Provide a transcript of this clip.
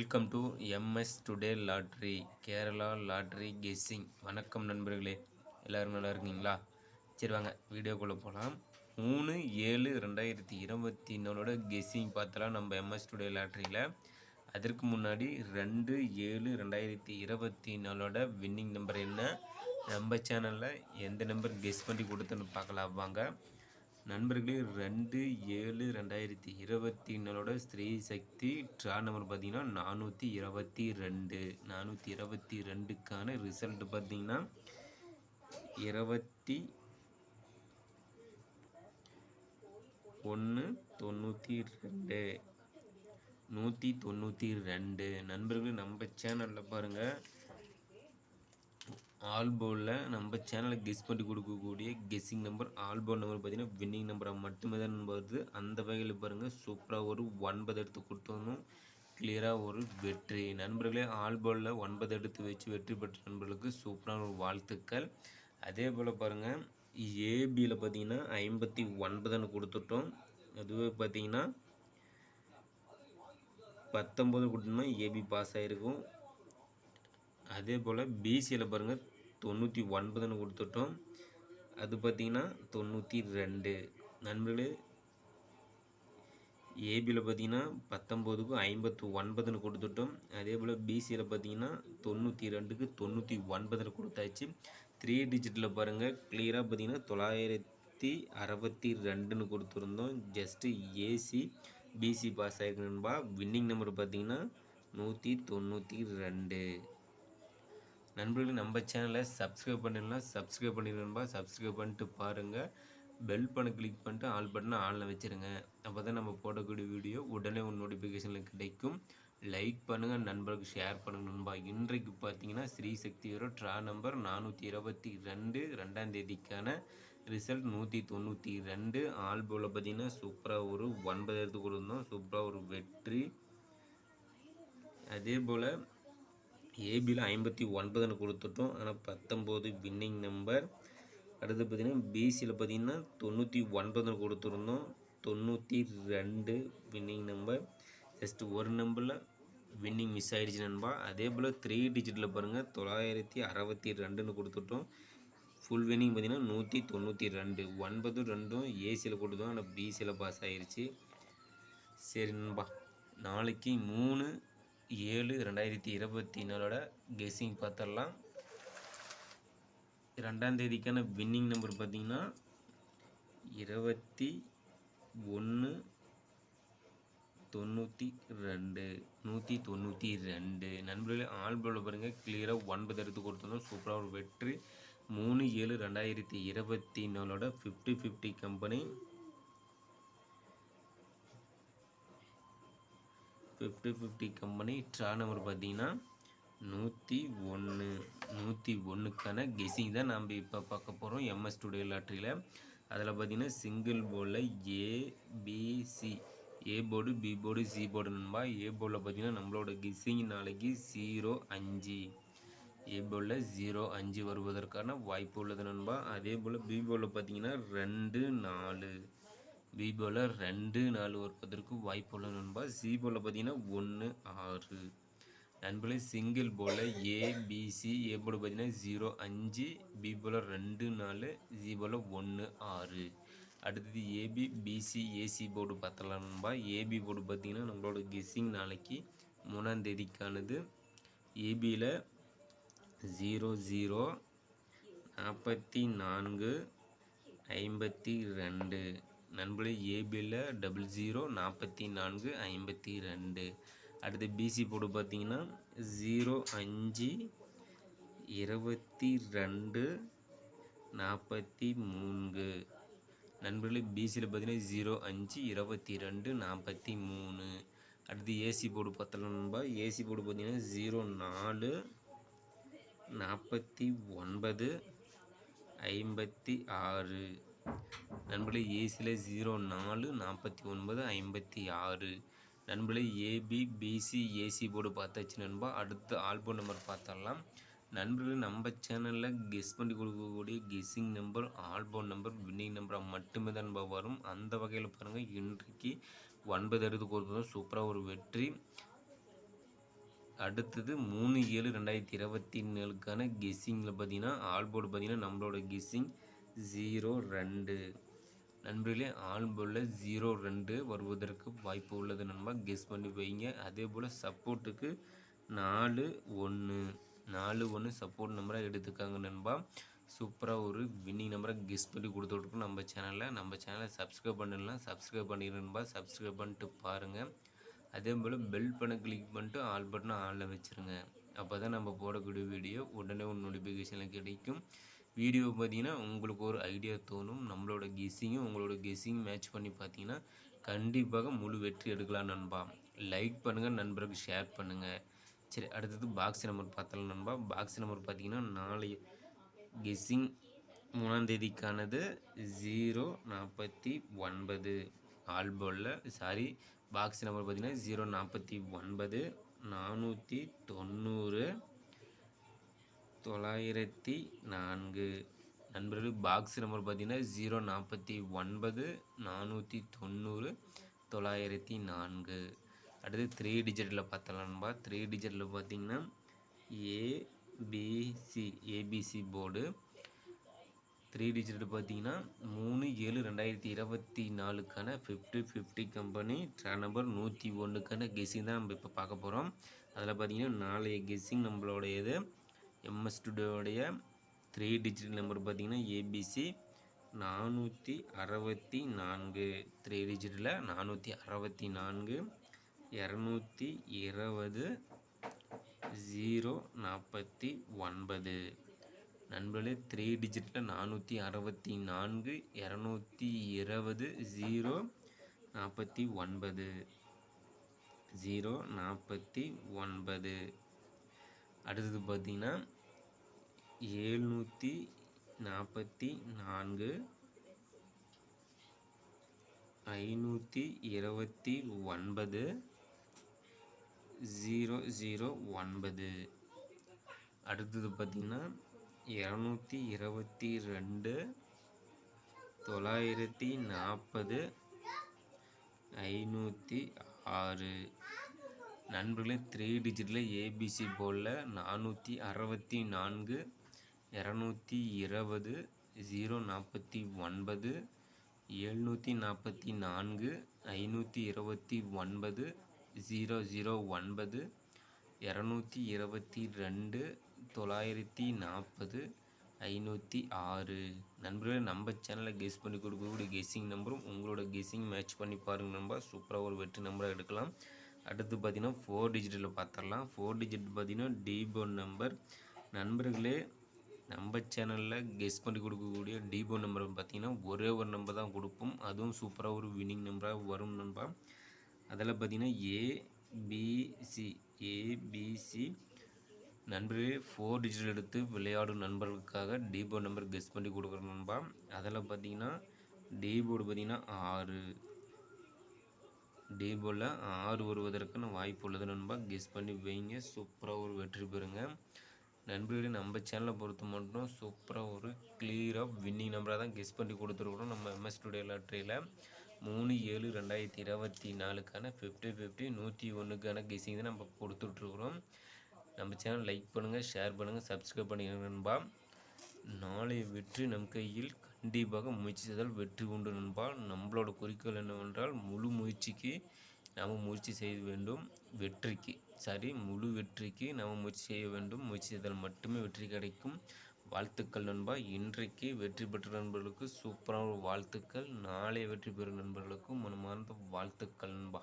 Welcome to MS today lottery Kerala lottery guessing. வணக்கம் நண்பர்களே, எல்லோரும் நல்லா இருக்கீங்களா? சரி வாங்க வீடியோக்குள்ளே போகலாம். 3/7/2024 கெஸ்ஸிங் பார்த்தலாம் நம்ம எம்எஸ் டுடே லாட்ரியில். அதற்கு முன்னாடி 2/7/2024 வின்னிங் நம்பர் என்ன, நம்ம சேனலில் எந்த நம்பர் கெஸ் பண்ணி கொடுத்தோன்னு பார்க்கலாம் வாங்க நண்பர்களே. 2/7/2024 ஸ்ரீ சக்தி ட்ரா நம்பர் பார்த்தீங்கன்னா 422. 422க்கான ரிசல்ட் பார்த்தீங்கன்னா 21/92 நண்பர்களே. நம்ம சேனலில் பாருங்கள், ஆல்போலில் நம்ம சேனலில் கெஸ் பண்ணி கொடுக்கக்கூடிய கெஸ்ஸிங் நம்பர் ஆல்போல் நம்பர் பார்த்தீங்கன்னா வின்னிங் நம்பராக மட்டுமே தான் வருது. அந்த வகையில் பாருங்கள், சூப்பராக ஒரு 9 எடுத்து கொடுத்தோம், கிளியராக ஒரு வெற்றி. நண்பர்களே, ஆல்போலில் 9 எடுத்து வச்சு வெற்றி பெற்ற நண்பர்களுக்கு சூப்பரான ஒரு வாழ்த்துக்கள். அதே போல் பாருங்கள், ஏபியில் பார்த்தீங்கன்னா 59 கொடுத்துட்டோம். அதுவே பார்த்தீங்கன்னா 19 கொடுத்தோம்னா ஏபி பாஸ் ஆகிருக்கும். அதே போல் பிசியில் பாருங்கள் 99 கொடுத்துட்டோம். அது பார்த்திங்கன்னா 92 நண்பர்களே. ஏபியில் பார்த்தீங்கன்னா 19க்கு 59 கொடுத்துட்டோம். அதே போல் பிசியில் பார்த்தீங்கன்னா 92க்கு 99 கொடுத்தாச்சு. 3 டிஜிட்டில் பாருங்கள், கிளியராக பார்த்தீங்கன்னா 962 கொடுத்துருந்தோம். ஜஸ்ட்டு ஏசி பிசி பாஸ் ஆகிருக்கணும்பா. வின்னிங் நம்பர் பார்த்தீங்கன்னா 192 நண்பர்களே. நம்ம சேனலை சப்ஸ்கிரைப் பண்ணிடலாம், சப்ஸ்கிரைப் பண்ணிடுங்கப்பா. சப்ஸ்கிரைப் பண்ணிட்டு பாருங்கள், பெல் பண்ண கிளிக் பண்ணிட்டு ஆல் பட்டனை ஆனில் வச்சுருங்க. அப்போ தான் நம்ம போடக்கூடிய வீடியோ உடனே ஒரு நோட்டிஃபிகேஷனில் கிடைக்கும். லைக் பண்ணுங்கள், நண்பர்களுக்கு ஷேர் பண்ணுங்கள் நண்பா. இன்றைக்கு பார்த்தீங்கன்னா ஸ்ரீ சக்தியோட ட்ரா நம்பர் 422 2ஆம் தேதிக்கான ரிசல்ட் 192. ஆல்போவில் பார்த்தீங்கன்னா சூப்பராக ஒரு 9 எடுத்து கொடுத்தோம், சூப்பராக ஒரு வெற்றி. அதே போல் ஏபியில் 59 கொடுத்துட்டோம், ஆனால் 19 வின்னிங் நம்பர். அடுத்து பார்த்திங்கன்னா பிசியில் பார்த்திங்கன்னா 99 கொடுத்துருந்தோம், 92 வின்னிங் நம்பர். ஜஸ்ட் ஒரு நம்பரில் வின்னிங் மிஸ் ஆகிடுச்சு நண்பா. அதே போல் 3 டிஜிட்டில் பாருங்கள் 962 கொடுத்துட்டோம். ஃபுல் வின்னிங் பார்த்திங்கன்னா 192. 9 ஏசியில் கொடுத்தோம், ஆனால் பிசியில் பாஸ் ஆகிடுச்சு. சரி நண்பா, நாளைக்கு 3/7/2024 கெஸ்ஸிங் பார்த்துடலாம். 2ஆம் தேதிக்கான வின்னிங் நம்பர் பார்த்திங்கன்னா 192 நண்பர்களே. ஆல்போவில் பாருங்கள், கிளியராக 9 எடுத்து கொடுத்தோம், சூப்பராக ஒரு வெற்றி. 3/7/2024 50/50 கம்பெனி 50/50 கம்பெனி ட்ரா நம்பர் பார்த்தீங்கன்னா 101க்கான கெஸ்ஸிங் தான் நாம் இப்போ பார்க்க போகிறோம் எம்எஸ் டுடே லாட்ரியில். அதில் பார்த்தீங்கன்னா சிங்கிள் போர்டில் ABC, A board, B board, C board நண்பா. ஏ போர்டில் பார்த்தீங்கன்னா நம்மளோட கெஸ்ஸிங் நாளைக்கு 05, ஏ போர்டில் 05 வருவதற்கான வாய்ப்பு உள்ளது நண்பா. அதே போல் பி போர்டில் பார்த்தீங்கன்னா 24, பி போலில் 24 வருவதற்கு வாய்ப்பு உள்ள நண்பா. சி போலில் பார்த்தீங்கன்னா 16 நண்பர்களே. சிங்கிள் போலில் ஏபிசி, ஏ போர்டு பார்த்தீங்கன்னா 05, பி போலில் 24, சி போலில் 16. அடுத்தது ஏபி, பிசி, ஏசி போர்டு பார்த்தலாம் நண்பா. ஏபி போர்டு பார்த்தீங்கன்னா நம்மளோட கெஸ்ஸிங் நாளைக்கு 3ஆம் தேதிக்கானது. ஏபியில் 00, 44, 52 நண்பர்களே. ஏபியில் 00, 44, 52. அடுத்து பிசி போர்டு பார்த்தீங்கன்னா 05, 22, 43 நண்பர்களே. பிசியில் பார்த்தீங்கன்னா 05, 22, 43. அடுத்து ஏசி போர்டு பார்த்தலாம் நண்பா. ஏசி போர்டு பார்த்தீங்கன்னா 04, 49, 56 நண்பர்களே. ஏசியில் 04, 49, 56 நண்பர்களே. ஏபி, பிசி, ஏசி போர்டு பார்த்தாச்சு நண்பா. அடுத்து ஆல்போல் நம்பர் பார்த்தரலாம் நண்பர்களே. நம்ம சேனலில் கெஸ் பண்ணி கொடுக்கக்கூடிய கெஸ்ஸிங் நம்பர் ஆல்போல் நம்பர் வின்னிங் நம்பராக மட்டுமே தான் வரும். அந்த வகையில் பாருங்கள், இன்றைக்கு 9 எடுத்து கொடுத்தோம், சூப்பராக ஒரு வெற்றி. அடுத்தது 3/7/2024க்கான கெஸ்ஸிங்கில் பார்த்தீங்கன்னா ஆல் போர்டு பார்த்தீங்கன்னா நம்மளோட கெஸ்ஸிங் 02 நண்பர்களே. ஆல் போர்டில் 02 வருவதற்கு வாய்ப்பு உள்ளது நண்பா, கெஸ் பண்ணி வைங்க. அதே போல் சப்போர்ட்டுக்கு 41 சப்போர்ட் நம்பராக எடுத்துக்காங்க நண்பா. சூப்பராக ஒரு வின்னிங் நம்பரை கெஸ் பண்ணி கொடுத்துட்ருக்கோம் நம்ம சேனலை சப்ஸ்கிரைப் பண்ணலாம், சப்ஸ்கிரைப் பண்ணிடுங்க நண்பா. சப்ஸ்கிரைப் பண்ணிட்டு பாருங்கள். அதே போல் பெல் பண்ண கிளிக் பண்ணிட்டு ஆல் பட்டனை ஆனில் வச்சுருங்க. அப்போ தான் நம்ம போடக்கூடிய வீடியோ உடனே ஒரு நோட்டிஃபிகேஷனில் கிடைக்கும். வீடியோ பார்த்தீங்கன்னா உங்களுக்கு ஒரு ஐடியா தோணும். நம்மளோட கெஸ்ஸிங்கும் உங்களோட கெஸ்ஸிங் மேட்ச் பண்ணி பார்த்தீங்கன்னா கண்டிப்பாக முழு வெற்றி எடுக்கலாம் நண்பா. லைக் பண்ணுங்கள், நண்பருக்கு ஷேர் பண்ணுங்கள். சரி, அடுத்தது பாக்ஸ் நம்பர் பார்த்தலாம் நண்பா. பாக்ஸ் நம்பர் பார்த்தீங்கன்னா நாளைய கெஸ்ஸிங் 3ஆம் தேதிக்கானது 049 ஆல் போர்டில். பாக்ஸ் நம்பர் பார்த்தீங்கன்னா 049 490 904 நண்பர்கள். பாக்ஸ் நம்பர் பார்த்தீங்கன்னா 049 490 904. அடுத்து 3 டிஜிட்டில் பார்த்தலாம் நண்பா. 3 டிஜிட்டில் பார்த்தீங்கன்னா ஏபிசி போர்டு 3 டிஜிட் பார்த்தீங்கன்னா 3/7/2024க்கான 50/50 கம்பெனி ட்ராக் நம்பர் 101க்கான கெஸ்ஸிங் தான் நம்ம இப்போ பார்க்க போகிறோம். அதில் பார்த்தீங்கன்னா நாளைய கெஸ்ஸிங் நம்மளோடையது எம்எஸ் ஸ்டுடியோடைய 3 டிஜிட் நம்பர் பார்த்தீங்கன்னா ஏபிசி 464. 3 டிஜிட்டில் 464 220 049 நண்பர்களே. 3 டிஜிட்டில் 464 220 049. அடுத்தது பார்த்தீங்கன்னா 744 529 009. அடுத்தது பார்த்தீங்கன்னா 222 940 506 நண்பர்களே. 3 டிஜிட்டில் ஏபிசி போர்டில் 464 220 049 744 529 009 222 940 506 நண்பர்களே. நம்ம சேனலில் கெஸ் பண்ணி கொடுக்கக்கூடிய கெஸ்ஸிங் நம்பரும் உங்களோட கெஸ்ஸிங் மேட்ச் பண்ணி பாருங்கள் நண்பா. சூப்பராக ஒரு வெற்றி நம்பராக எடுக்கலாம். அடுத்து பார்த்தீங்கன்னா 4 டிஜிட்டில் பார்த்துடலாம். 4 டிஜிட் பார்த்தீங்கன்னா டிபோர்ட் நம்பர். நண்பர்களே, நம்ம சேனலில் கெஸ் பண்ணி கொடுக்கக்கூடிய டிபோர்ட் நம்பர் பார்த்தீங்கன்னா ஒரே ஒரு நம்பர் தான் கொடுப்போம். அதுவும் சூப்பராக ஒரு வின்னிங் நம்பராக வரும் நண்பா. அதில் பார்த்தீங்கன்னா ஏபிசி நண்பர்களே 4 டிஜிட் எடுத்து விளையாடும் நண்பர்களுக்காக டிபோர்ட் நம்பர் கெஸ் பண்ணி கொடுக்குறோம் நண்பா. அதில் பார்த்தீங்கன்னா டிபோர்டு பார்த்தீங்கன்னா 6. டிபோர்டில் 6 வருவதற்கான வாய்ப்பு உள்ளது நண்பா. கெஸ் பண்ணி வைங்க, சூப்பராக ஒரு வெற்றி பெறுங்க நண்பர்களே. நம்ம சேனலை பொறுத்த மட்டும் சூப்பராக ஒரு கிளியராக வின்னிங் நம்பராக தான் கெஸ் பண்ணி கொடுத்துருக்குறோம். நம்ம எம்எஸ் ஸ்டுடியோ லாட்டரியில் 3/7/2024க்கான 50/50 101க்கான கெஸ்ஸிங் தான் நம்ம கொடுத்துட்ருக்குறோம். நம்ம சேனல் லைக் பண்ணுங்கள், ஷேர் பண்ணுங்கள், சப்ஸ்கிரைப் பண்ணிடுங்க நண்பா. நாளைய வெற்றி நம் கையில். கண்டிப்பாக முயற்சி செய்தால் வெற்றி உண்டு நண்பா. நம்மளோட குறிக்கோள் என்னவென்றால் முழு முயற்சிக்கு நாம் முயற்சி செய்ய வேண்டும். முழு வெற்றிக்கு நாம் முயற்சி செய்ய வேண்டும். முயற்சி செய்தால் மட்டுமே வெற்றி கிடைக்கும். வாழ்த்துக்கள் நண்பா. இன்றைக்கு வெற்றி பெற்ற நண்பர்களுக்கு சூப்பரான வாழ்த்துக்கள். நாளை வெற்றி பெறும் நண்பர்களுக்கும் மனமார்ந்த வாழ்த்துக்கள் நண்பா.